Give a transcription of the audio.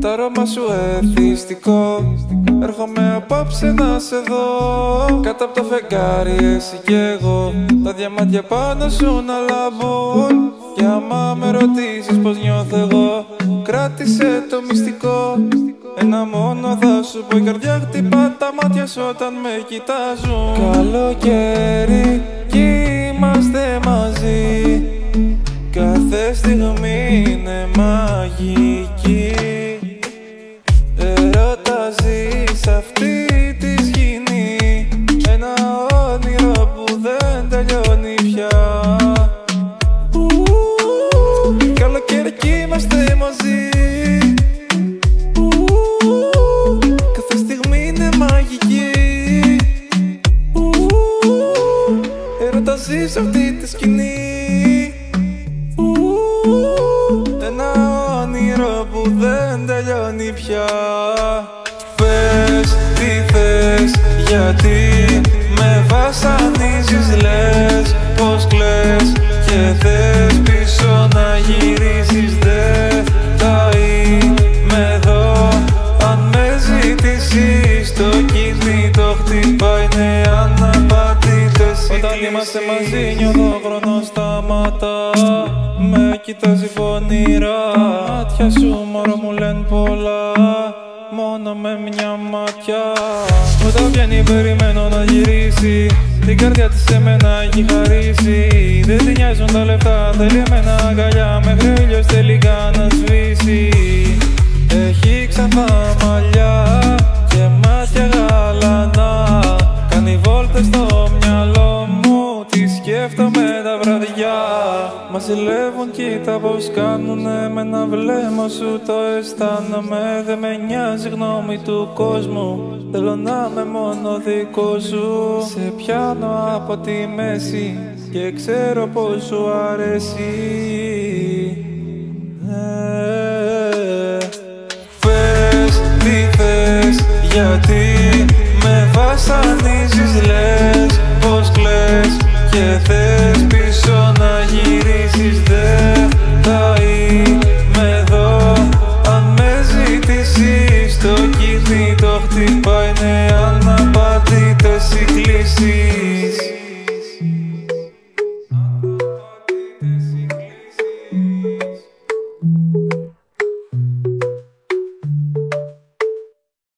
Το αρώμα σου εθιστικό, έρχομαι απόψε να σε δω. Κάτω από το φεγγάρι εσύ κι εγώ, τα διαμάντια πάνω σου να λαμπούν. Και άμα με ρωτήσεις πως νιώθω εγώ, κράτησε το μυστικό. Ένα μόνο θα σου πω, η καρδιά χτυπά τα μάτια σου όταν με κοιτάζουν. Καλοκαίρι κι είμαστε μαζί, κάθε στιγμή είναι μαγική. Έρωτα ζεις αυτή τη σκηνή, ένα όνειρο που δεν τελειώνει πια. Καλοκαίρι κι είμαστε μαζί, κάθε στιγμή είναι μαγική. Έρωτα ζεις αυτή τη σκηνή, ένα όνειρο που δεν τελειώνει πια. Πες τι θες, γιατί με βασανίζεις, λες πως κλαις και θες πίσω να γυρίσεις. Δεν θα είμαι εδώ αν με ζητήσεις, το κινητό χτυπάει, ναι αν απαντήτες. Όταν είμαστε μαζί νιώθω χρόνο σταματά, με κοιτάζει πονηρά. Μάτια σου μωρό μου λένε πολλά, μόνο με μια ματιά. Όταν βγαίνει περιμένω να γυρίσει, την καρδιά της σε μένα έχει χαρίσει. Δεν την νοιάζουν τα λεφτά, θέλει εμένα αγκαλιά, μέχρι ο ήλιος τελικά να σβήσει. Έχει ξανθά μαλλιά και μάτια γαλανά, κάνει βόλτες στο μυαλό μου, τη σκέφτομαι τα βραδιά. Μα ζηλεύουν, κοίτα πως κάνουνε με ένα βλέμμα σου, το αισθάνομαι. Δεν με νοιάζει γνώμη του κόσμου, θέλω να είμαι μόνο δικό σου. Σε πιάνω από τη μέση και ξέρω πως σου αρέσει. Πες τι θες, γιατί με βασανίζεις, λες πως κλαις και θες